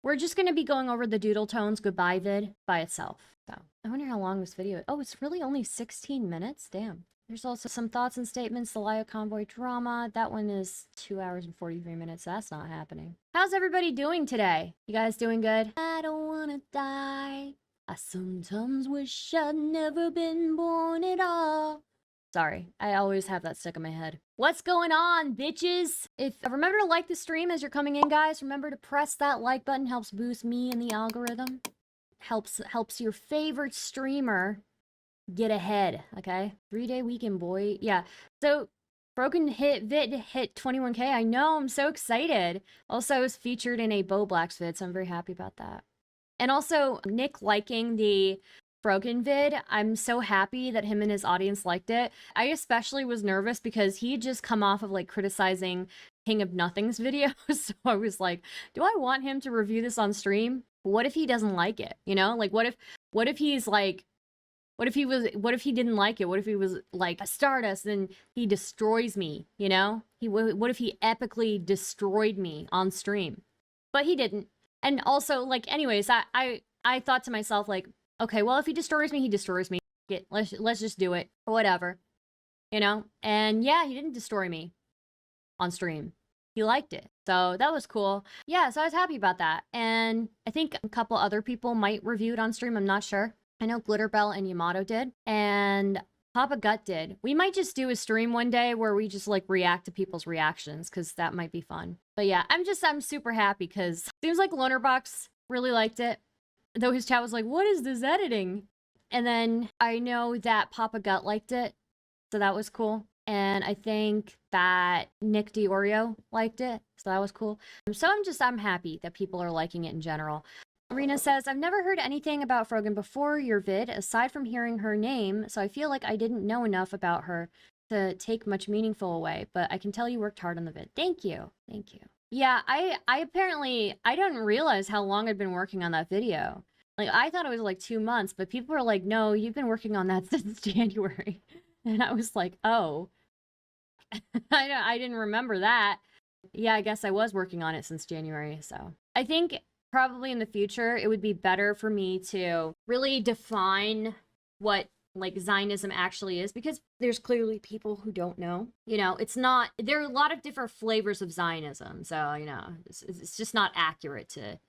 we're just going to be going over the Doodletones goodbye vid by itself. So I wonder how long this video is. Oh, it's really only 16 minutes? Damn. There's also some thoughts and statements, the Lio Convoy drama. That one is 2 hours and 43 minutes. That's not happening. How's everybody doing today? You guys doing good? I don't want to die. I sometimes wish I'd never been born at all. Sorry, I always have that stuck in my head. What's going on, bitches? Remember to like the stream as you're coming in, guys. Remember to press that like button. Helps boost me and the algorithm. Helps your favorite streamer get ahead, okay? 3-day weekend, boy. Yeah, so Broken vid hit 21K. I know, I'm so excited. Also, I was featured in a Bo Blacks vid, so I'm very happy about that. And also, Nick liking the Broken vid, I'm so happy that him and his audience liked it. I especially was nervous because he had just come off of like criticizing King of Nothing's video, so I was like, do I want him to review this on stream? What if he doesn't like it? You know, like what if he's like, what if he didn't like it? What if he was like a Stardust and he destroys me, you know? What if he epically destroyed me on stream? But he didn't. And also, like, anyways, I thought to myself, like, okay, well, if he destroys me, he destroys me. Let's just do it. Or whatever. You know? And yeah, he didn't destroy me on stream. He liked it. So that was cool. Yeah, so I was happy about that. And I think a couple other people might review it on stream. I'm not sure. I know Glitterbell and Yamato did. And Papa Gut did. We might just do a stream one day where we just like react to people's reactions, because that might be fun. But yeah, I'm super happy because seems like Lonerbox really liked it. Though his chat was like, what is this editing? And then I know that Papa Gut liked it. So that was cool. And I think that Nick DiOrio liked it. So that was cool. So I'm happy that people are liking it in general. Arena says, I've never heard anything about Frogan before your vid, aside from hearing her name, so I feel like I didn't know enough about her to take much meaningful away, but I can tell you worked hard on the vid. Thank you. Thank you. Yeah, I apparently, I didn't realize how long I'd been working on that video. Like, I thought it was like 2 months, but people were like, no, you've been working on that since January. And I was like, oh. I didn't remember that. Yeah, I guess I was working on it since January, so. I think probably in the future, it would be better for me to really define what like Zionism actually is, because there's clearly people who don't know. You know, it's not, there are a lot of different flavors of Zionism, so, you know, it's just not accurate to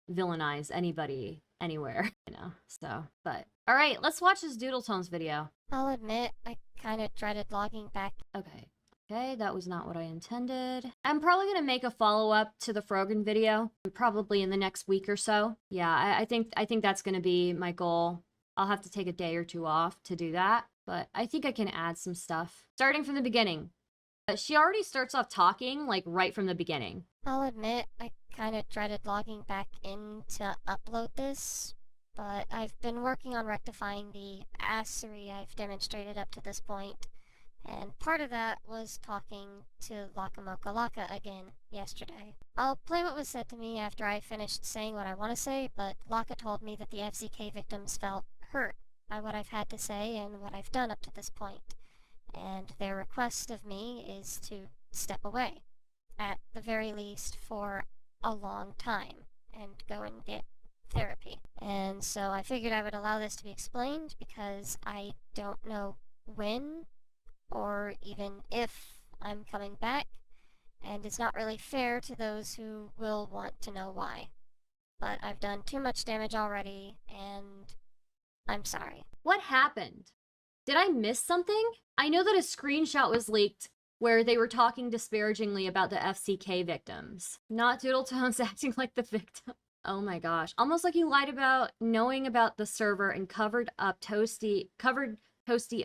villainize anybody anywhere, you know, so, but. All right, let's watch this Doodletones video. I'll admit, I kind of dreaded logging back. Okay, that was not what I intended. I'm probably gonna make a follow-up to the Frogan video, probably in the next week or so. Yeah, I think that's gonna be my goal. I'll have to take a day or two off to do that, but I think I can add some stuff. Starting from the beginning. She already starts off talking, like, right from the beginning. I'll admit, I kind of dreaded logging back in to upload this, but I've been working on rectifying the assery I've demonstrated up to this point. And part of that was talking to Lakamoka Laka again yesterday. I'll play what was said to me after I finished saying what I want to say, but Laka told me that the FCK victims felt hurt by what I've had to say and what I've done up to this point. And their request of me is to step away, at the very least for a long time, and go and get therapy. And so I figured I would allow this to be explained because I don't know when or even if I'm coming back, and it's not really fair to those who will want to know why. But I've done too much damage already, and I'm sorry. What happened? Did I miss something? I know that a screenshot was leaked where they were talking disparagingly about the FCK victims. Not Doodletones acting like the victim. Oh my gosh. Almost like you lied about knowing about the server and covered Toasty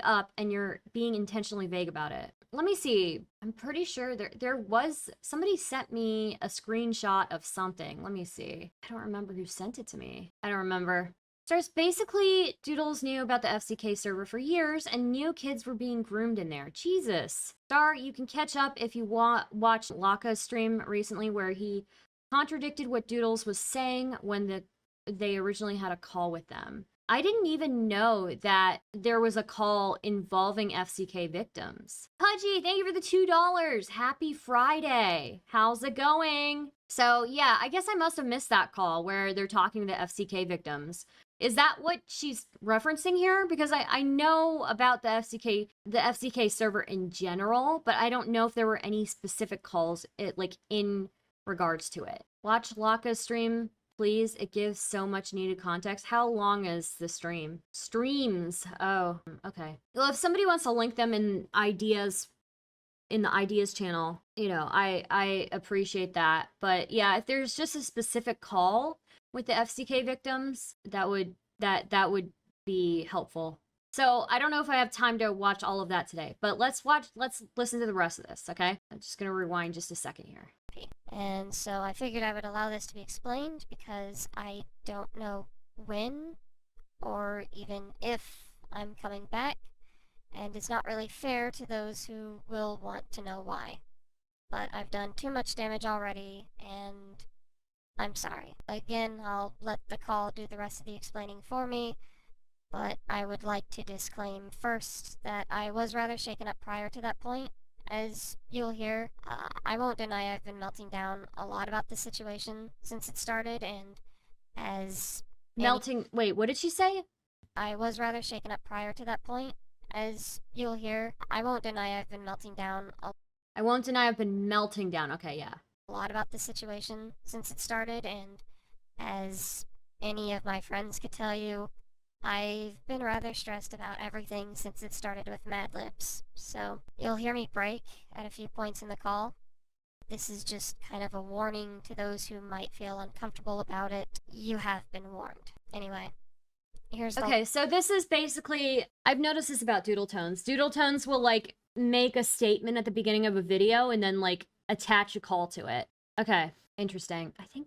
up, and you're being intentionally vague about it. Let me see. I'm pretty sure there was, somebody sent me a screenshot of something. Let me see. I don't remember who sent it to me. I don't remember. So it's basically, Doodles knew about the FCK server for years, and new kids were being groomed in there. Jesus. Star, you can catch up if you watch Laka's stream recently, where he contradicted what Doodles was saying when they originally had a call with them. I didn't even know that there was a call involving FCK victims. Pudgy, thank you for the $2. Happy Friday. How's it going? So yeah, I guess I must have missed that call where they're talking to the FCK victims. Is that what she's referencing here? Because I know about the FCK server in general, but I don't know if there were any specific calls like in regards to it. Watch Laka's stream, please. It gives so much needed context. How long is the stream? Streams. Oh, okay. Well, if somebody wants to link them in the ideas channel, you know, I appreciate that. But yeah, if there's just a specific call with the FCK victims, that would be helpful. So I don't know if I have time to watch all of that today, but let's listen to the rest of this, okay? I'm just gonna rewind just a second here. And so I figured I would allow this to be explained because I don't know when or even if I'm coming back, and it's not really fair to those who will want to know why. But I've done too much damage already, and I'm sorry. Again, I'll let the call do the rest of the explaining for me, but I would like to disclaim first that I was rather shaken up prior to that point. As you'll hear, I won't deny I've been melting down a lot about the situation since it started, and as... Wait, what did she say? I was rather shaken up prior to that point. As you'll hear, I won't deny I've been melting down I won't deny I've been melting down. Okay, yeah. A lot about the situation since it started, and as any of my friends could tell you, I've been rather stressed about everything since it started with Mad Libs. So you'll hear me break at a few points in the call. This is just kind of a warning to those who might feel uncomfortable about it. You have been warned. Anyway. Okay, so this is basically, I've noticed this about Doodletones. Doodletones will like make a statement at the beginning of a video and then like attach a call to it. Okay, interesting. I think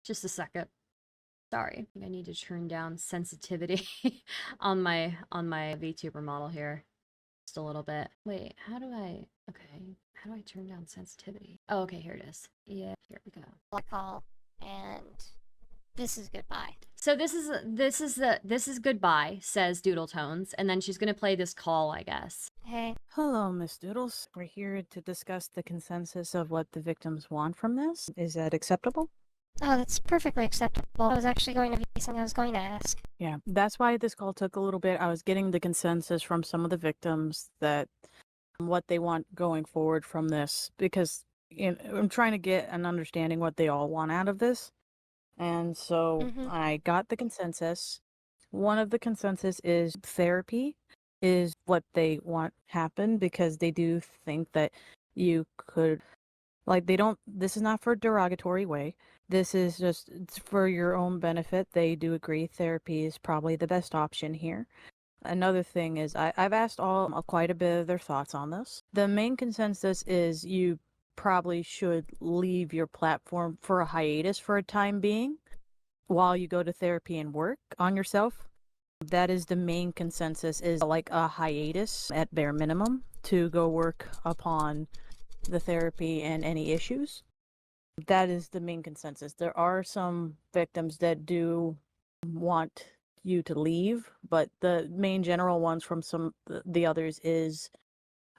just a second. Sorry, I think I need to turn down sensitivity on my VTuber model here. Just a little bit. Wait, how do I turn down sensitivity? Oh, okay, here it is. Yeah, here we go. Call, and this is goodbye. So this is goodbye, says Doodletones, and then she's gonna play this call, I guess. Hey. Hello, Miss Doodles. We're here to discuss the consensus of what the victims want from this. Is that acceptable? Oh, that's perfectly acceptable. That was actually going to be something I was going to ask. Yeah, that's why this call took a little bit. I was getting the consensus from some of the victims that what they want going forward from this, because I'm trying to get an understanding what they all want out of this. And so I got the consensus. One of the consensus is therapy is what they want happen, because they do think that you could, like, this is not for a derogatory way. This is just, it's for your own benefit. They do agree therapy is probably the best option here. Another thing is I've asked quite a bit of their thoughts on this. The main consensus is you probably should leave your platform for a hiatus for a time being while you go to therapy and work on yourself. That is the main consensus, is like a hiatus at bare minimum to go work upon the therapy and any issues. That is the main consensus. There are some victims that do want you to leave, but the main general ones from the others is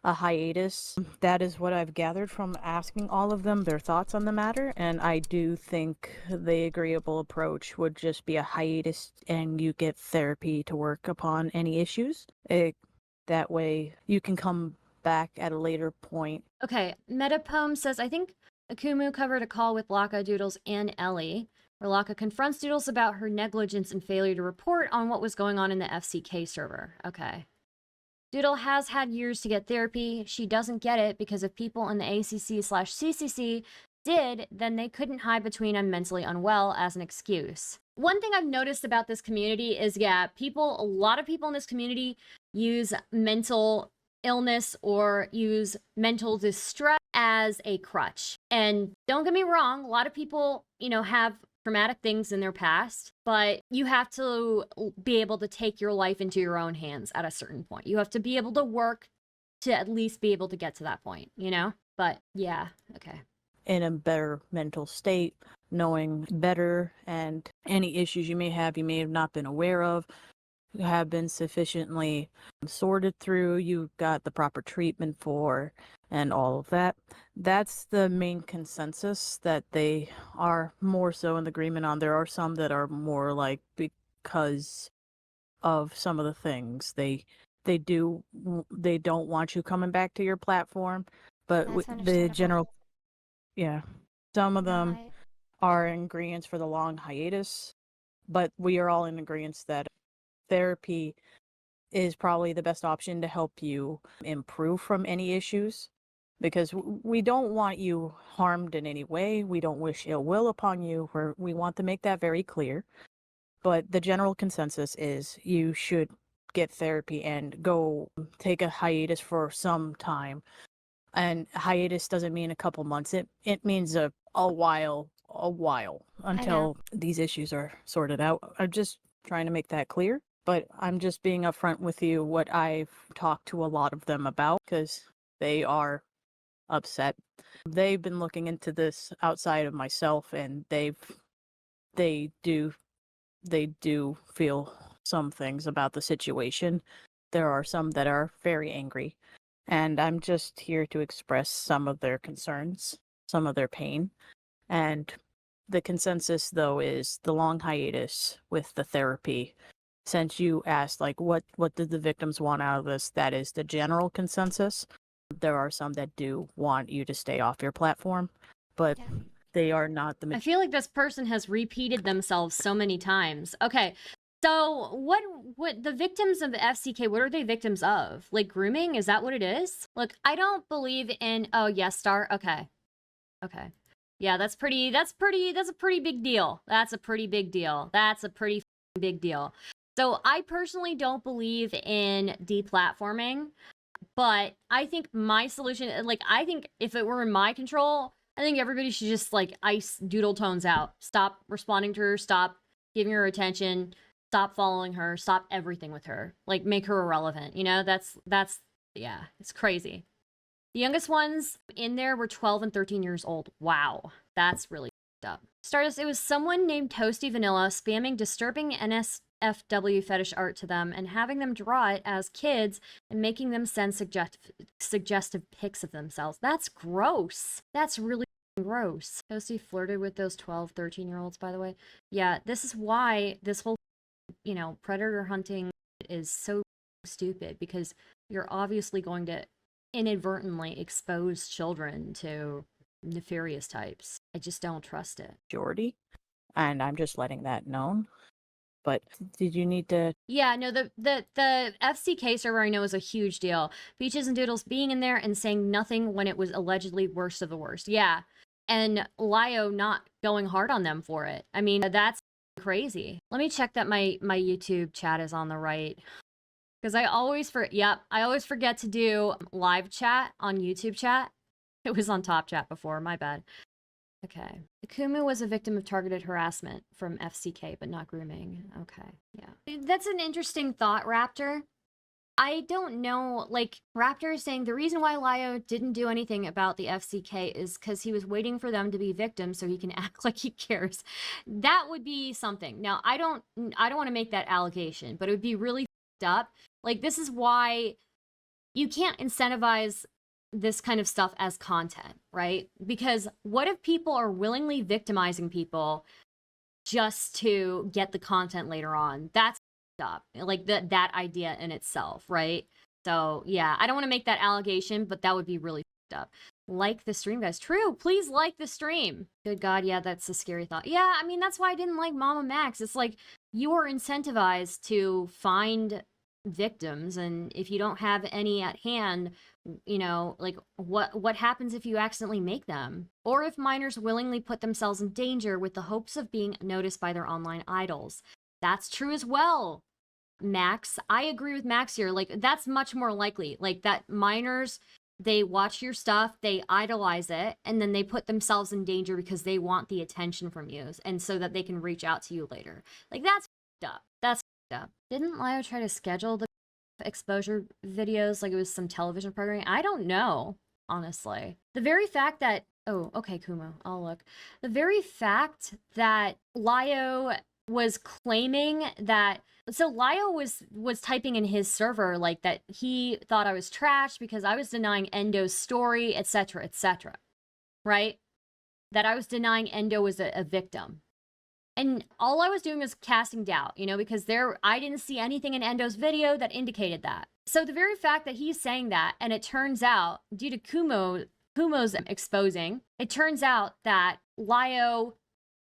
a hiatus. That is what I've gathered from asking all of them their thoughts on the matter, and I do think the agreeable approach would just be a hiatus and you get therapy to work upon any issues. That way you can come back at a later point. Okay, Metapoem says, I think Akumu covered a call with Laka, Doodles, and Ellie, where Laka confronts Doodles about her negligence and failure to report on what was going on in the FCK server. Okay. Doodle has had years to get therapy. She doesn't get it because if people in the ACC/CCC did, then they couldn't hide between I'm mentally unwell as an excuse. One thing I've noticed about this community is, yeah, a lot of people in this community use mental illness or use mental distress as a crutch. And don't get me wrong, a lot of people, have traumatic things in their past, but you have to be able to take your life into your own hands at a certain point. You have to be able to work to at least be able to get to that point, But yeah, okay. In a better mental state, knowing better, and any issues you may have not been aware of, have been sufficiently sorted through, you got the proper treatment for, and all of that. That's the main consensus that they are more so in agreement on. There are some that are more like because of some of the things they don't want you coming back to your platform, but That's the understandable. general, yeah, some of No, them are in agreement for the long hiatus, but we are all in agreement that therapy is probably the best option to help you improve from any issues, because we don't want you harmed in any way. We don't wish ill will upon you. We want to make that very clear. But the general consensus is you should get therapy and go take a hiatus for some time. And hiatus doesn't mean a couple months. It means a while until these issues are sorted out. I'm just trying to make that clear. But I'm just being upfront with you what I've talked to a lot of them about, because they are upset. They've been looking into this outside of myself, and they do feel some things about the situation. There are some that are very angry, and I'm just here to express some of their concerns, some of their pain. And the consensus, though, is the long hiatus with the therapy. Since you asked, like, what did the victims want out of this, that is the general consensus. There are some that do want you to stay off your platform, but they are not the I feel like this person has repeated themselves so many times. Okay, so what the victims of the FCK, what are they victims of? Like grooming? Is that what it is? Look, I don't believe in, oh yes, Star, okay. Okay. Yeah, that's a pretty big deal. That's a pretty big deal. That's a pretty big deal. So I personally don't believe in deplatforming, but I think my solution, like, I think if it were in my control, I think everybody should just, like, ice Doodletones out. Stop responding to her, stop giving her attention, stop following her, stop everything with her. Like, make her irrelevant, you know? That's, yeah, it's crazy. The youngest ones in there were 12 and 13 years old. Wow, that's really up. Stardust, it was someone named Toasty Vanilla spamming disturbing NSFW fetish art to them and having them draw it as kids and making them send suggestive pics of themselves. That's gross. That's really gross. Toasty flirted with those 12, 13-year-olds, by the way. Yeah, this is why this whole, you know, predator hunting is so stupid, because you're obviously going to inadvertently expose children to nefarious types. I just don't trust it. Majority, and I'm just letting that known. But did you need to? Yeah, no, the FCK server I know is a huge deal. Peaches and Doodles being in there and saying nothing when it was allegedly worst of the worst. Yeah, and Lio not going hard on them for it. I mean, that's crazy. Let me check that my YouTube chat is on the right. Because I always forget to do live chat on YouTube chat. It was on top chat before, my bad. Okay. Akumu was a victim of targeted harassment from FCK, but not grooming. Okay, yeah. That's an interesting thought, Raptor. I don't know, like, Raptor is saying the reason why Lio didn't do anything about the FCK is because he was waiting for them to be victims so he can act like he cares. That would be something. Now, I don't want to make that allegation, but it would be really up. Like, this is why you can't incentivize this kind of stuff as content, right? Because what if people are willingly victimizing people just to get the content later on? That's up. Like, that idea in itself, right? So yeah, I don't want to make that allegation, but that would be really up. Like the stream, guys. True, please like the stream. Good God, yeah, that's a scary thought. Yeah, I mean, that's why I didn't like Mama Max. It's like, you are incentivized to find victims, and if you don't have any at hand, you know, like, what happens if you accidentally make them? Or if minors willingly put themselves in danger with the hopes of being noticed by their online idols. That's true as well, Max. I agree with Max here. Like, that's much more likely. Like, that minors, they watch your stuff, they idolize it, and then they put themselves in danger because they want the attention from you, and so that they can reach out to you later. Like, that's up. That's up. Didn't Lio try to schedule the exposure videos like it was some television programming? I don't know, honestly. The very fact that, oh, okay, Kumo, I'll look. The very fact that Lio was claiming that, so Lio was typing in his server like that he thought I was trash because I was denying Endo's story, etc., right? That I was denying Endo was a victim. And all I was doing was casting doubt, you know, because I didn't see anything in Endo's video that indicated that. So the very fact that he's saying that, and it turns out, due to Kumo's exposing, it turns out that Lio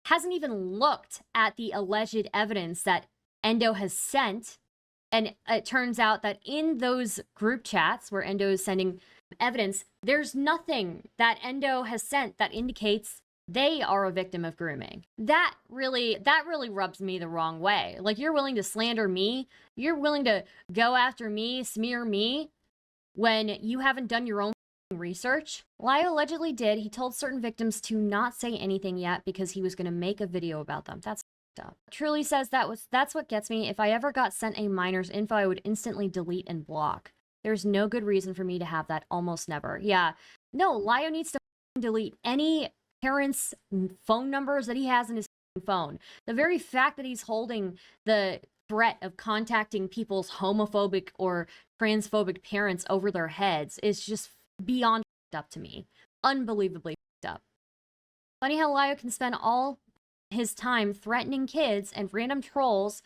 hasn't even looked at the alleged evidence that Endo has sent. And it turns out that in those group chats where Endo is sending evidence, there's nothing that Endo has sent that indicates they are a victim of grooming. That really rubs me the wrong way. Like, you're willing to slander me, you're willing to go after me, smear me, when you haven't done your own research. Lio allegedly did. He told certain victims to not say anything yet because he was going to make a video about them. That's up. Truly says that's what gets me. If I ever got sent a minor's info, I would instantly delete and block. There's no good reason for me to have that. Almost never. Yeah. No, Lio needs to delete any parents' phone numbers that he has in his phone. The very fact that he's holding the threat of contacting people's homophobic or transphobic parents over their heads is just beyond up to me. Unbelievably up. Funny how Lio can spend all his time threatening kids and random trolls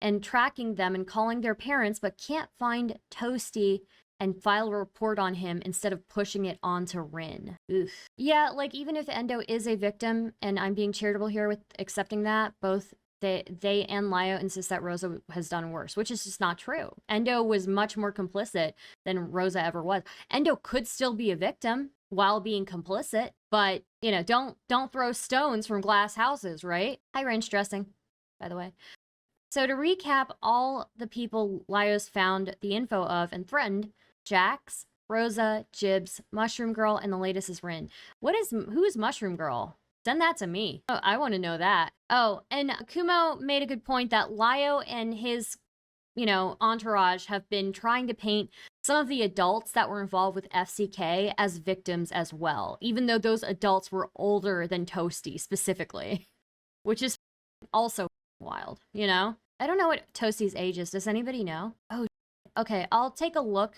and tracking them and calling their parents, but can't find Toasty and file a report on him instead of pushing it onto Rin. Oof. Yeah, like, even if Endo is a victim, and I'm being charitable here with accepting that, both they and Lio insist that Rosa has done worse, which is just not true. Endo was much more complicit than Rosa ever was. Endo could still be a victim while being complicit, but, you know, don't throw stones from glass houses, right? Hi, range dressing, by the way. So to recap, all the people Lio's found the info of and threatened: Jax, Rosa, Jibs, Mushroom Girl, and the latest is Rin. Who is Mushroom Girl? Send that to me. Oh, I want to know that. Oh, and Kumo made a good point that Lio and his, you know, entourage have been trying to paint some of the adults that were involved with FCK as victims as well, even though those adults were older than Toasty specifically, which is also wild, you know? I don't know what Toasty's age is. Does anybody know? Oh, okay. I'll take a look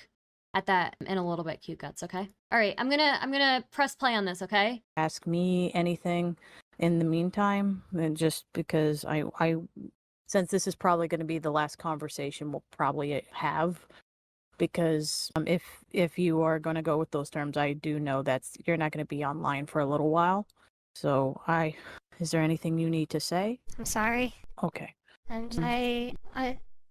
at that in a little bit, Cute Guts, okay? All right, I'm gonna press play on this, okay? Ask me anything in the meantime, and just because I since this is probably going to be the last conversation we'll probably have, because if you are going to go with those terms, I do know that you're not going to be online for a little while. So is there anything you need to say? I'm sorry. Okay. And I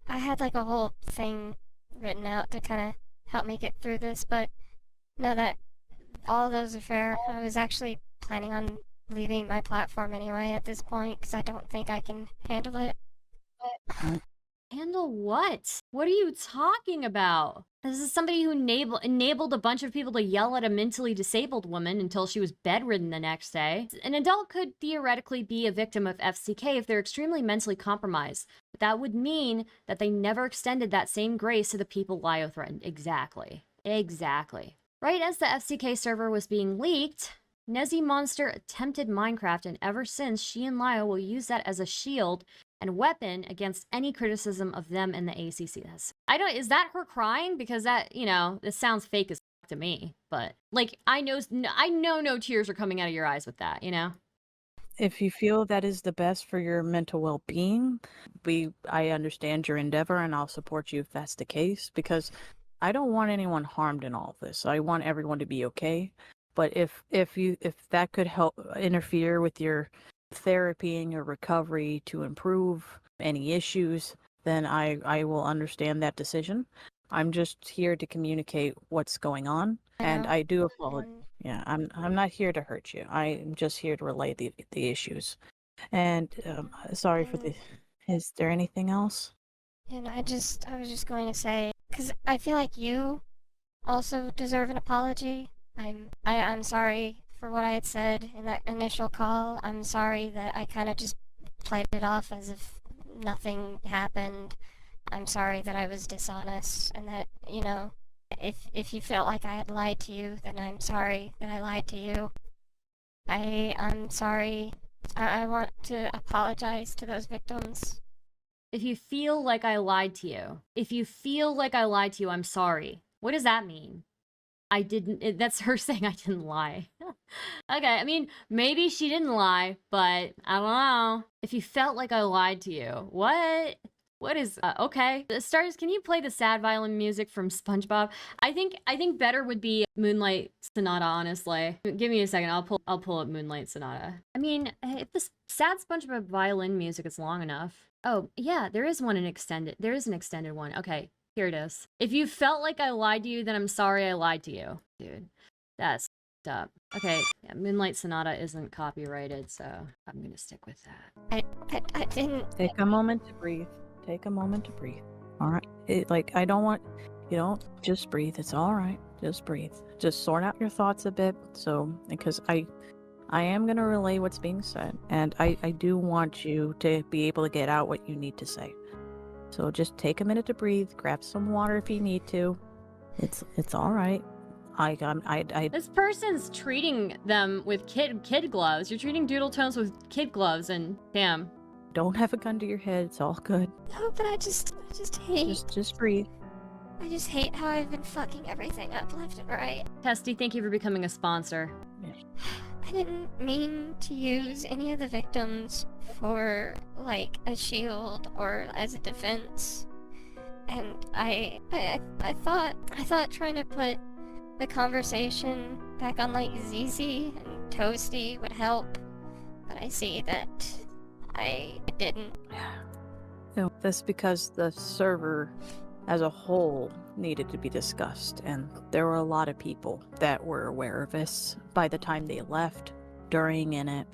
had like a whole thing written out to kind of help me get through this, but no, that all those are fair. I was actually planning on leaving my platform anyway at this point because I don't think I can handle it. Handle what? What are you talking about? This is somebody who enabled a bunch of people to yell at a mentally disabled woman until she was bedridden the next day. An adult could theoretically be a victim of FCK if they're extremely mentally compromised, but that would mean that they never extended that same grace to the people Lio threatened. Exactly. Right as the FCK server was being leaked, Nezzy Monster attempted Minecraft, and ever since, she and Lio will use that as a shield and weapon against any criticism of them in the ACC. Is that her crying? Because that, you know, this sounds fake as to me, but like, I know no tears are coming out of your eyes with that, you know? If you feel that is the best for your mental well-being, I understand your endeavor, and I'll support you if that's the case, because I don't want anyone harmed in all of this. I want everyone to be okay. But if that could help interfere with your therapy and your recovery to improve any issues, then I will understand that decision. I'm just here to communicate what's going on, and I do apologize. Yeah, I'm not here to hurt you. I'm just here to relay the issues. And sorry for the. Is there anything else? And I was just going to say, because I feel like you also deserve an apology. I'm sorry for what I had said in that initial call. I'm sorry that I kind of just played it off as if nothing happened. I'm sorry that I was dishonest, and that, you know, if you felt like I had lied to you, then I'm sorry that I lied to you. I'm sorry I want to apologize to those victims. If you feel like I lied to you, I'm sorry. What does that mean? I didn't, that's her saying I didn't lie. Okay, I mean, maybe she didn't lie, but I don't know. If you felt like I lied to you, what? What is, okay. Stardust, can you play the sad violin music from SpongeBob? I think better would be Moonlight Sonata, honestly. Give me a second, I'll pull up Moonlight Sonata. I mean, if the sad SpongeBob violin music is long enough. Oh, yeah, there is an extended one. Okay, here it is. If you felt like I lied to you, then I'm sorry I lied to you. Dude, that's up. Okay, yeah, Moonlight Sonata isn't copyrighted, so I'm gonna stick with that. I didn't... Take a moment to breathe. Take a moment to breathe. All right. I don't want, just breathe. It's all right. Just breathe. Just sort out your thoughts a bit. So, because I am going to relay what's being said. And I do want you to be able to get out what you need to say. So just take a minute to breathe. Grab some water if you need to. It's all right. This person's treating them with kid gloves. You're treating Doodletones with kid gloves, and damn. Don't have a gun to your head. It's all good. No, but I just hate... Just breathe. I just hate how I've been fucking everything up left and right. Testy, thank you for becoming a sponsor. I didn't mean to use any of the victims for, like, a shield or as a defense. And I thought trying to put the conversation back on, like, ZZ and Toasty would help. But I see that I didn't. No, that's because the server as a whole needed to be discussed, and there were a lot of people that were aware of this by the time they left, during in it,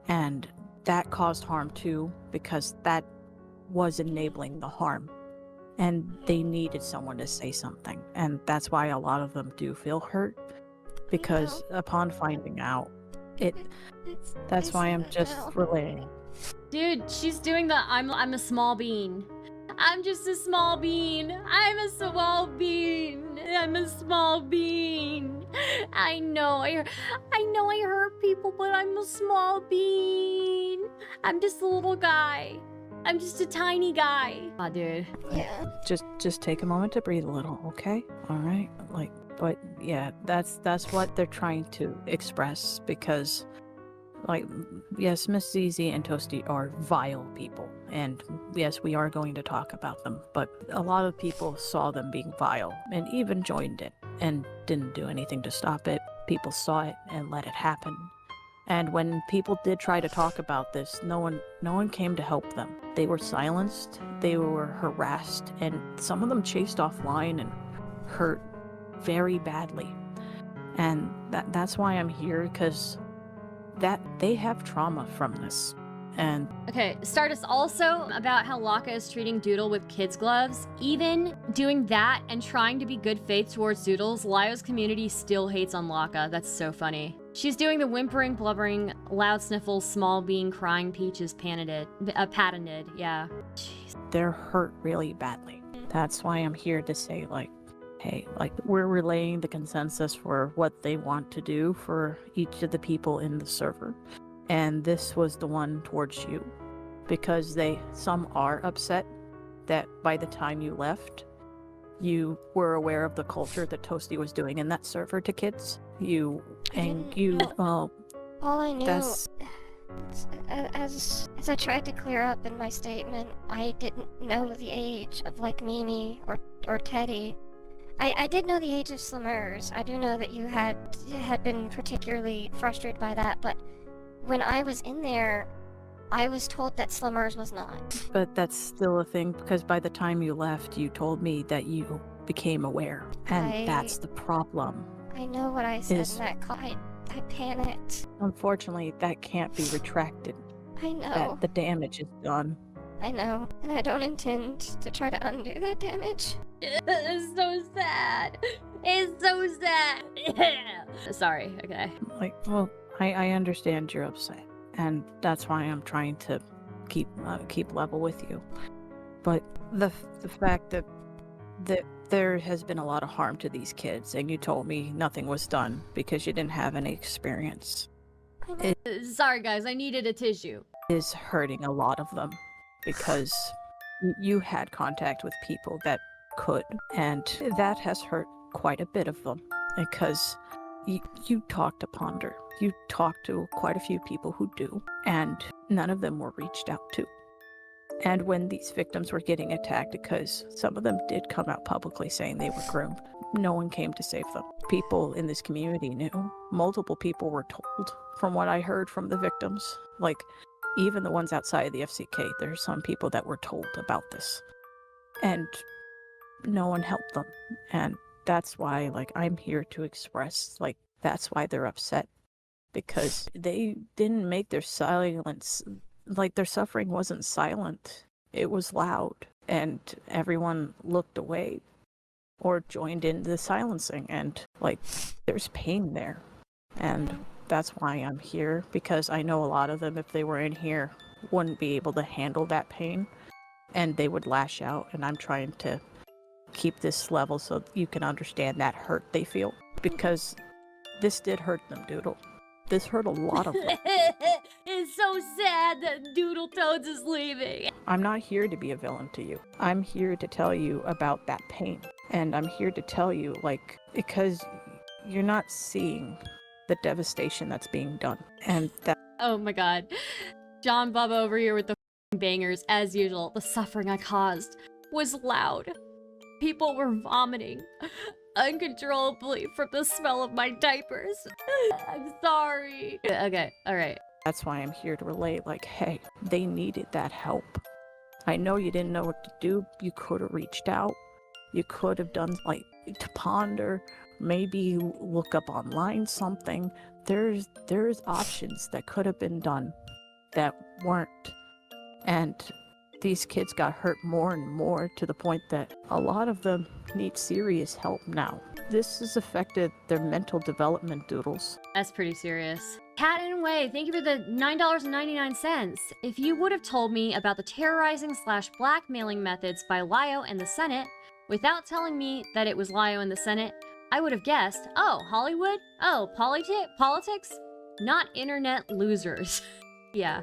and that caused harm too, because that was enabling the harm, and they needed someone to say something, and that's why a lot of them do feel hurt, because upon finding out, that's why I'm just relaying. Dude, she's doing the I'm a small bean. I'm just a small bean. I'm a small bean. I'm a small bean. I know I hurt people, but I'm a small bean. I'm just a little guy. I'm just a tiny guy. Aw, dude. Yeah. Just take a moment to breathe a little, okay? All right. But yeah, that's what they're trying to express, because yes, Miss ZZ and Toasty are vile people, and yes, we are going to talk about them, but a lot of people saw them being vile and even joined it and didn't do anything to stop it. People saw it and let it happen. And when people did try to talk about this, no one came to help them. They were silenced, they were harassed, and some of them chased offline and hurt very badly. And that's why I'm here, because that they have trauma from this. And okay, Stardust, also about how Laka is treating Doodle with kids' gloves. Even doing that and trying to be good faith towards Doodles, Lio's community still hates on Laka. That's so funny. She's doing the whimpering, blubbering, loud sniffles, small being, crying peaches, patented, yeah. Jeez. They're hurt really badly. That's why I'm here to say, hey, we're relaying the consensus for what they want to do for each of the people in the server. And this was the one towards you, because some are upset that by the time you left, you were aware of the culture that Toasty was doing in that server to kids. All I knew, as I tried to clear up in my statement, I didn't know the age of, like, Mimi or Teddy. I did know the age of Slammers. I do know that you had been particularly frustrated by that, but when I was in there, I was told that Slammers was not. But that's still a thing, because by the time you left, you told me that you became aware. And that's the problem. I know what I said in that call. I panicked. Unfortunately, that can't be retracted. I know. That the damage is done. I know, and I don't intend to try to undo that damage. It's so sad. It's so sad. Sorry, okay. I understand you're upset, and that's why I'm trying to keep level with you. But the fact that there has been a lot of harm to these kids, and you told me nothing was done because you didn't have any experience. Sorry guys, I needed a tissue. Is hurting a lot of them because you had contact with people that could, and that has hurt quite a bit of them because you talked to Ponder, you talked to quite a few people who do, and none of them were reached out to. And when these victims were getting attacked, because some of them did come out publicly saying they were groomed, no one came to save them. People in this community knew. Multiple people were told. From what I heard from the victims, like even the ones outside of the FCK, there's some people that were told about this. And no one helped them. And that's why, like, I'm here to express, like, that's why they're upset. Because they didn't make their silence, like, their suffering wasn't silent. It was loud. And everyone looked away or joined in the silencing. And, like, there's pain there. And that's why I'm here, because I know a lot of them, if they were in here, wouldn't be able to handle that pain, and they would lash out, and I'm trying to keep this level so you can understand that hurt they feel, because this did hurt them, Doodle. This hurt a lot of them. It's so sad that Doodletones is leaving. I'm not here to be a villain to you. I'm here to tell you about that pain, and I'm here to tell you, like, because you're not seeing the devastation that's being done, and that. Oh my god. John Bubba over here with the bangers. As usual, the suffering I caused was loud. People were vomiting uncontrollably from the smell of my diapers. I'm sorry. Okay, alright. That's why I'm here to relay, like, hey, they needed that help. I know you didn't know what to do. You could have reached out. You could have done, like, to Ponder. Maybe look up online something. There's options that could have been done that weren't. And these kids got hurt more and more to the point that a lot of them need serious help now. This has affected their mental development, Doodles. That's pretty serious. Cat and Way, thank you for the $9.99. If you would have told me about the terrorizing / blackmailing methods by Lio and the Senate without telling me that it was Lio and the Senate, I would have guessed, oh, Hollywood? Oh, politics? Not internet losers. Yeah.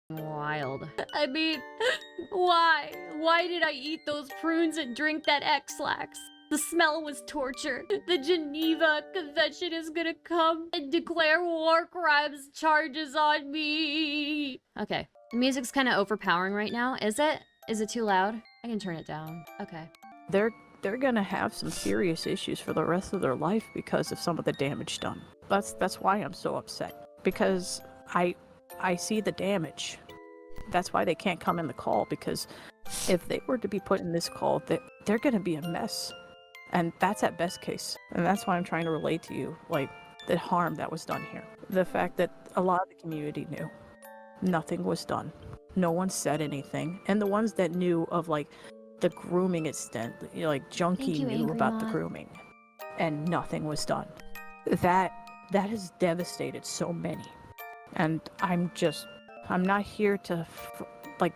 Wild. I mean, why? Why did I eat those prunes and drink that X-Lax? The smell was torture. The Geneva Convention is gonna come and declare war crimes charges on me. Okay. The music's kind of overpowering right now. Is it? Is it too loud? I can turn it down. Okay. They're gonna have some serious issues for the rest of their life because of some of the damage done. That's why I'm so upset. Because I see the damage. That's why they can't come in the call, because if they were to be put in this call, they're gonna be a mess. And that's at best case. And that's why I'm trying to relate to you, like, the harm that was done here. The fact that a lot of the community knew. Nothing was done. No one said anything. And the ones that knew of, like, the grooming extent, you know, like Junkie knew Angry about the Mom. grooming, and nothing was done. That has devastated so many, and I'm not here to like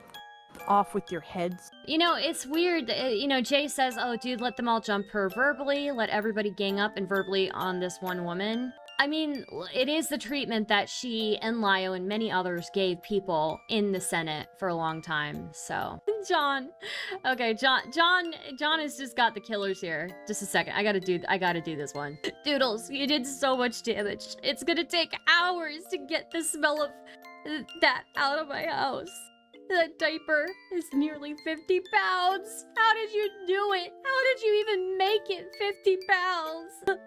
off with your heads. You know, it's weird. You know, Jay says, oh, dude, let them all jump her verbally. Let everybody gang up and verbally on this one woman. I mean, it is the treatment that she and Lio and many others gave people in the Senate for a long time, so. John. Okay, John has just got the killers here. Just a second. I gotta do this one. Doodles, you did so much damage. It's gonna take hours to get the smell of that out of my house. That diaper is nearly 50 pounds. How did you do it? How did you even make it 50 pounds?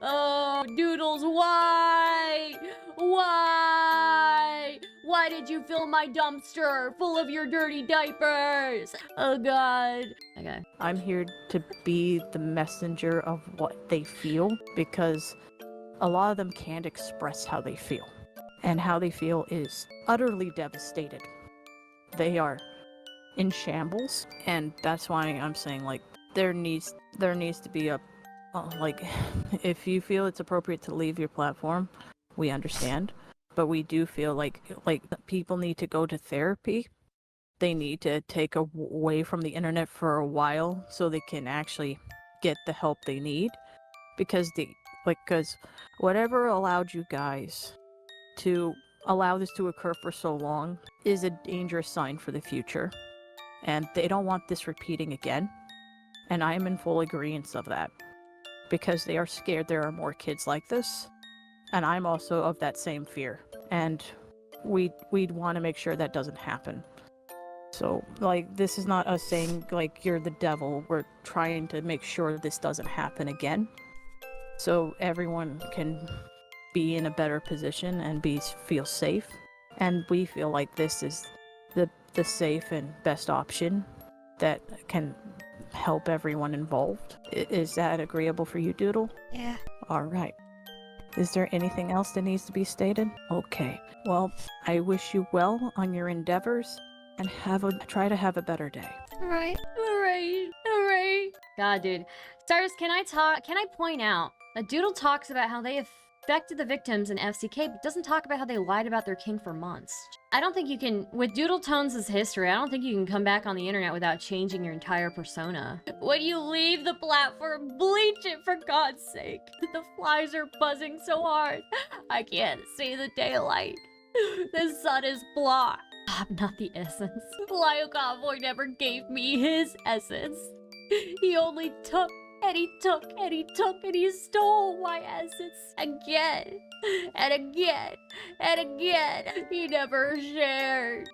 Oh, Doodles, why? Why? Why did you fill my dumpster full of your dirty diapers? Oh, God. Okay. I'm here to be the messenger of what they feel, because a lot of them can't express how they feel. And how they feel is utterly devastated. They are in shambles, and that's why I'm saying, like, there needs to be a like, if you feel it's appropriate to leave your platform, we understand, but we do feel like people need to go to therapy. They need to take away from the internet for a while so they can actually get the help they need, because because whatever allowed you guys to allow this to occur for so long is a dangerous sign for the future. And they don't want this repeating again. And I am in full agreement of that. Because they are scared there are more kids like this. And I'm also of that same fear. And we'd want to make sure that doesn't happen. So, like, this is not us saying, like, you're the devil. We're trying to make sure this doesn't happen again. So everyone can be in a better position and feel safe. And we feel like this is the safe and best option that can help everyone involved. Is that agreeable for you, Doodle? Yeah. All right. Is there anything else that needs to be stated? Okay. Well, I wish you well on your endeavors and try to have a better day. Alright. Alright. God, dude. Stardust, can I point out that Doodle talks about how they affected the victims in FCK, but doesn't talk about how they lied about their king for months. I don't think you can, with Doodletones' history, I don't think you can come back on the internet without changing your entire persona. When you leave the platform, bleach it for God's sake. The flies are buzzing so hard. I can't see the daylight. The sun is blocked. I'm not the essence. Lio Convoy never gave me his essence. He only took, and he took, and he took, and he stole my essence again, and again, and again. He never shared.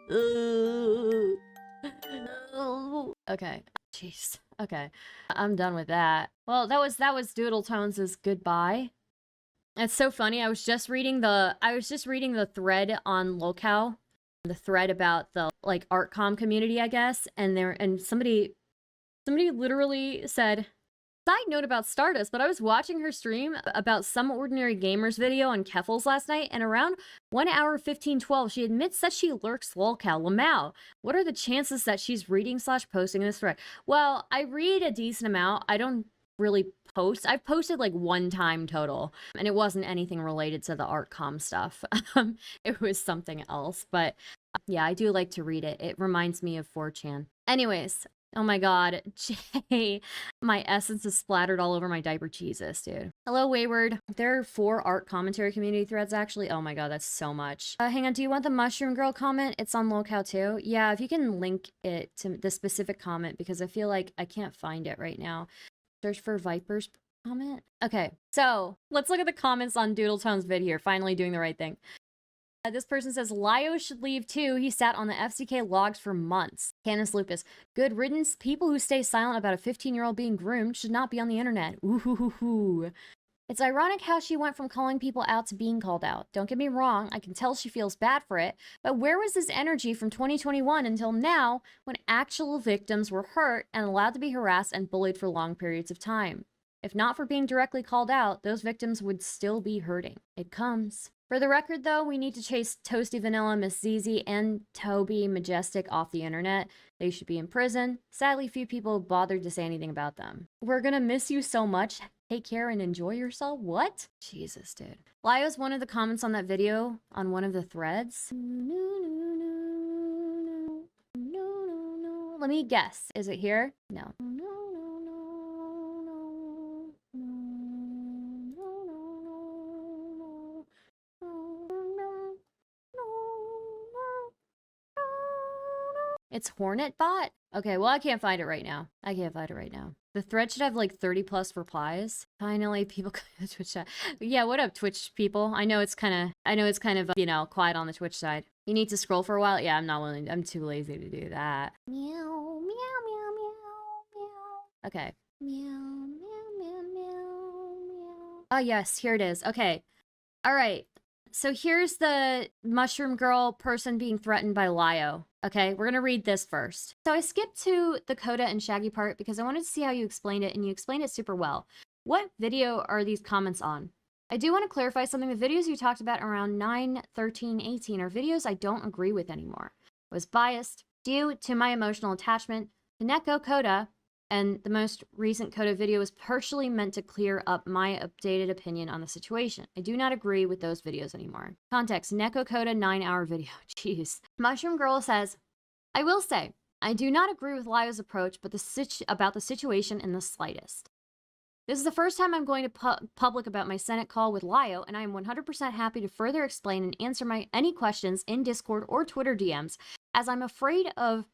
Okay. Jeez. Okay. I'm done with that. Well, that was Doodletones' goodbye. It's so funny. I was just reading the thread on Locale, the thread about the like ArtCom community, I guess, and somebody literally said, side note about Stardust, but I was watching her stream about Some Ordinary Gamers video on Keffels last night, and around 1 hour 15:12, she admits that she lurks lolcow. Lamau, what are the chances that she's reading / posting this thread? Well, I read a decent amount. I don't really post. I've posted like 1 time total, and it wasn't anything related to the ArtCom stuff. It was something else, but yeah, I do like to read it. It reminds me of 4chan. Anyways, oh my god, Jay, my essence is splattered all over my diaper. Jesus, dude. Hello, Wayward. There are 4 art commentary community threads, actually. Oh my god, that's so much. Hang on, do you want the Mushroom Girl comment? It's on Locale too. Yeah, if you can link it to the specific comment, because I feel like I can't find it right now. Search for Viper's comment. Okay, so let's look at the comments on Doodletones' vid here. Finally doing the right thing. This person says, Lio should leave too. He sat on the FCK logs for months. Canis Lupus, good riddance. People who stay silent about a 15-year-old being groomed should not be on the internet. Ooh hoo hoo hoo. It's ironic how she went from calling people out to being called out. Don't get me wrong, I can tell she feels bad for it, but where was this energy from 2021 until now, when actual victims were hurt and allowed to be harassed and bullied for long periods of time? If not for being directly called out, those victims would still be hurting. It comes. For the record, though, we need to chase Toasty Vanilla, Miss Zizi, and Toby Majestic off the internet. They should be in prison. Sadly, few people bothered to say anything about them. We're gonna miss you so much. Take care and enjoy yourself. What? Jesus, dude. Lio's one of the comments on that video on one of the threads. Let me guess. Is it here? No. It's HornetBot? Okay, well, I can't find it right now. The thread should have like 30+ replies. Finally, people come to the Twitch chat. Yeah, what up, Twitch people? I know it's kind of, you know, quiet on the Twitch side. You need to scroll for a while? Yeah, I'm too lazy to do that. Meow, meow, meow, meow, meow. Okay. Meow, meow, meow, meow, meow. Oh, yes, here it is. Okay. All right. So here's the Mushroom Girl person being threatened by Lio. Okay, we're gonna read this first. So I skipped to the Coda and Shaggy part because I wanted to see how you explained it, and you explained it super well. What video are these comments on? I do want to clarify something. The videos you talked about around 9, 13, 18 are videos I don't agree with anymore. I was biased due to my emotional attachment to Neko Coda, and the most recent Coda video was partially meant to clear up my updated opinion on the situation. I do not agree with those videos anymore. Context, Neko Coda 9-hour video. Jeez. Mushroom Girl says, I will say, I do not agree with Lio's approach, but about the situation in the slightest. This is the first time I'm going to public about my Senate call with Lio, and I am 100% happy to further explain and answer any questions in Discord or Twitter DMs, as I'm afraid of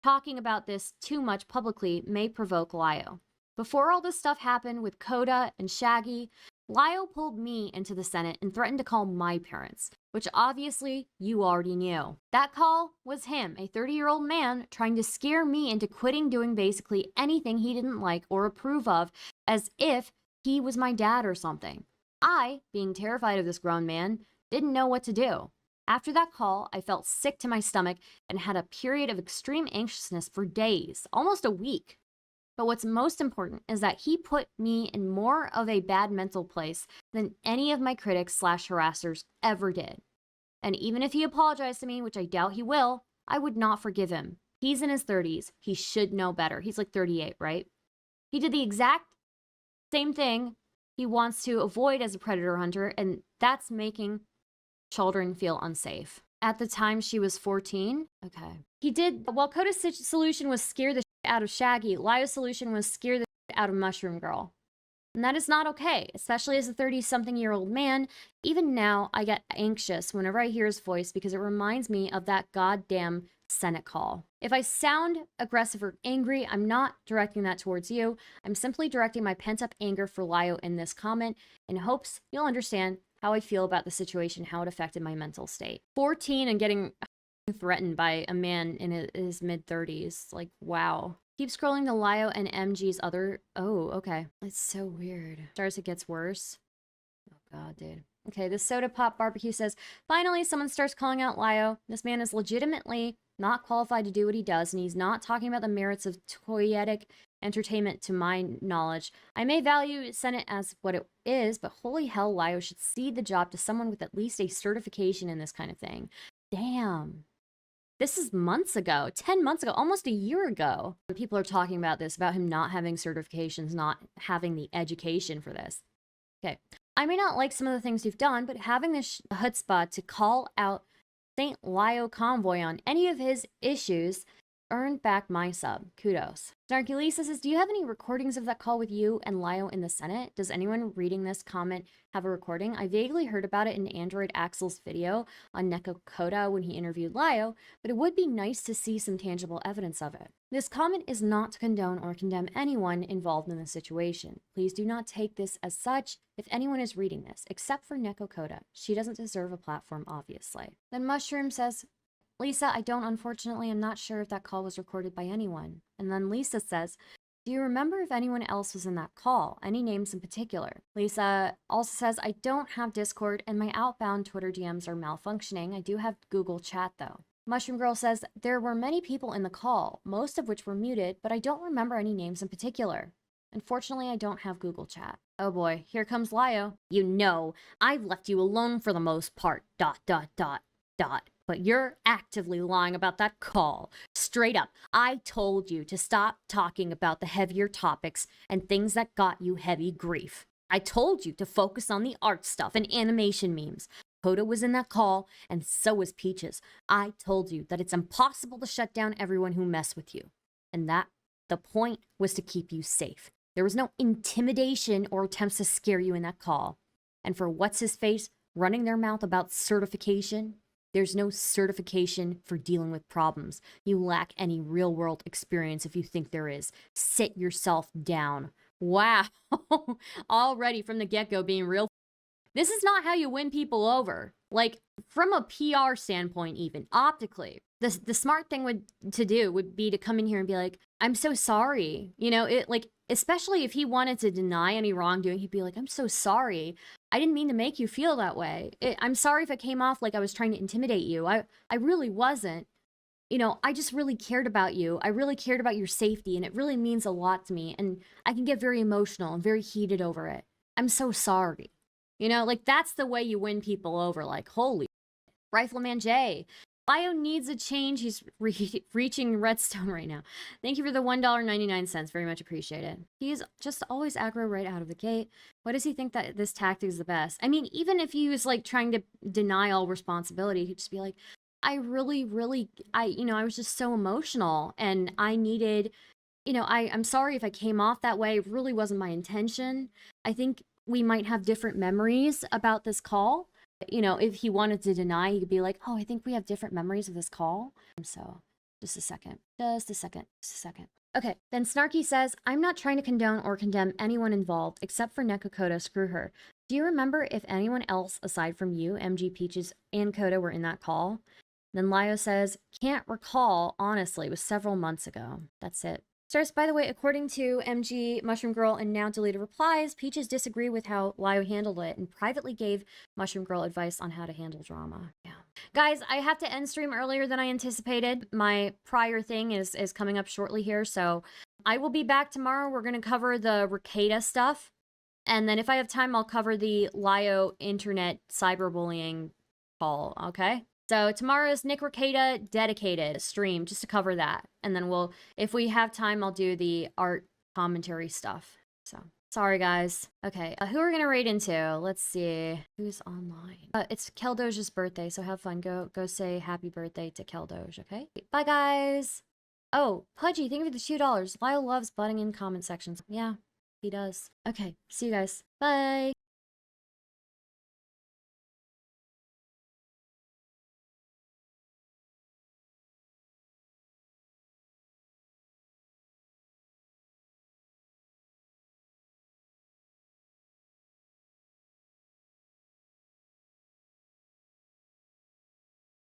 talking about this too much publicly may provoke Lio. Before all this stuff happened with Coda and Shaggy, Lio pulled me into the Senate and threatened to call my parents, which obviously you already knew. That call was him, a 30-year-old man, trying to scare me into quitting doing basically anything he didn't like or approve of, as if he was my dad or something. I, being terrified of this grown man, didn't know what to do. After that call, I felt sick to my stomach and had a period of extreme anxiousness for days, almost a week. But what's most important is that he put me in more of a bad mental place than any of my critics / harassers ever did. And even if he apologized to me, which I doubt he will, I would not forgive him. He's in his 30s. He should know better. He's like 38, right? He did the exact same thing he wants to avoid as a predator hunter, and that's making children feel unsafe. At the time, she was 14. Okay. He did, while Coda's solution was scare the out of Shaggy, Lio's solution was scare the out of Mushroom Girl. And that is not okay, especially as a 30-something-year-old man. Even now, I get anxious whenever I hear his voice because it reminds me of that goddamn Senate call. If I sound aggressive or angry, I'm not directing that towards you. I'm simply directing my pent-up anger for Lio in this comment in hopes you'll understand how I feel about the situation, how it affected my mental state. 14 and getting threatened by a man in his mid-30s. Like, wow. Keep scrolling to Lio and MG's other... Oh, okay. It's so weird. Stars, it gets worse. Oh, God, dude. Okay, this Soda Pop Barbecue says, finally, someone starts calling out Lio. This man is legitimately not qualified to do what he does, and he's not talking about the merits of toyetic entertainment to my knowledge. I may value Senate as what it is, but holy hell, Lio should cede the job to someone with at least a certification in this kind of thing. Damn. This is months ago, 10 months ago, almost a year ago. People are talking about this, about him not having certifications, not having the education for this. Okay. I may not like some of the things you've done, but having this chutzpah to call out St. Lio Convoy on any of his issues earned back my sub. Kudos. Snarky Lisa says, do you have any recordings of that call with you and Lio in the Senate? Does anyone reading this comment have a recording? I vaguely heard about it in Android Axel's video on Neko Koda when he interviewed Lio, but it would be nice to see some tangible evidence of it. This comment is not to condone or condemn anyone involved in the situation. Please do not take this as such if anyone is reading this, except for Neko Koda. She doesn't deserve a platform, obviously. Then Mushroom says, Lisa, I don't, unfortunately, I'm not sure if that call was recorded by anyone. And then Lisa says, do you remember if anyone else was in that call? Any names in particular? Lisa also says, I don't have Discord and my outbound Twitter DMs are malfunctioning. I do have Google Chat though. Mushroom Girl says, there were many people in the call, most of which were muted, but I don't remember any names in particular. Unfortunately, I don't have Google Chat. Oh boy, here comes Lio. You know, I've left you alone for the most part, ... But you're actively lying about that call. Straight up, I told you to stop talking about the heavier topics and things that got you heavy grief. I told you to focus on the art stuff and animation memes. Coda was in that call, and so was Peaches. I told you that it's impossible to shut down everyone who mess with you. And that the point was to keep you safe. There was no intimidation or attempts to scare you in that call. And for what's-his-face running their mouth about certification... There's no certification for dealing with problems. You lack any real-world experience if you think there is. Sit yourself down. Wow. Already from the get-go being real. This is not how you win people over. Like, from a PR standpoint even, optically. The smart thing to do would be to come in here and be like, I'm so sorry. You know, especially if he wanted to deny any wrongdoing, he'd be like, I'm so sorry. I didn't mean to make you feel that way. I'm sorry if it came off like I was trying to intimidate you. I really wasn't. You know, I just really cared about you. I really cared about your safety, and it really means a lot to me. And I can get very emotional and very heated over it. I'm so sorry. You know, like, that's the way you win people over. Like, holy Rifleman J. Lio needs a change. He's reaching Redstone right now. Thank you for the $1.99. Very much appreciated. He's just always aggro right out of the gate. Why does he think that this tactic is the best? I mean, even if he was like trying to deny all responsibility, he'd just be like, I was just so emotional and I needed you know, I'm sorry if I came off that way. It really wasn't my intention. I think we might have different memories about this call. You know, if he wanted to deny, he could be like, oh, I think we have different memories of this call. So, just a second. Just a second. Just a second. Okay, then Snarky says, I'm not trying to condone or condemn anyone involved except for Neko Koda, screw her. Do you remember if anyone else aside from you, MG, Peaches, and Koda were in that call? Then Lio says, can't recall, honestly, it was several months ago. That's it. Stardust, by the way, according to MG, Mushroom Girl, and now deleted replies, Peaches disagree with how Lio handled it and privately gave Mushroom Girl advice on how to handle drama. Yeah. Guys, I have to end stream earlier than I anticipated. My prior thing is coming up shortly here, so I will be back tomorrow. We're going to cover the Rebeccah stuff. And then if I have time, I'll cover the Lio internet cyberbullying call, okay? So tomorrow's Nick Rebeccah dedicated stream just to cover that. And then we'll, if we have time, I'll do the art commentary stuff. So sorry, guys. Okay, who are we gonna raid into? Let's see. Who's online? It's Keldoge's birthday, so have fun. Go say happy birthday to Keldoge, okay? Bye, guys. Oh, Pudgy, thank you for the $2. Lyle loves butting in comment sections. Yeah, he does. Okay, see you guys. Bye.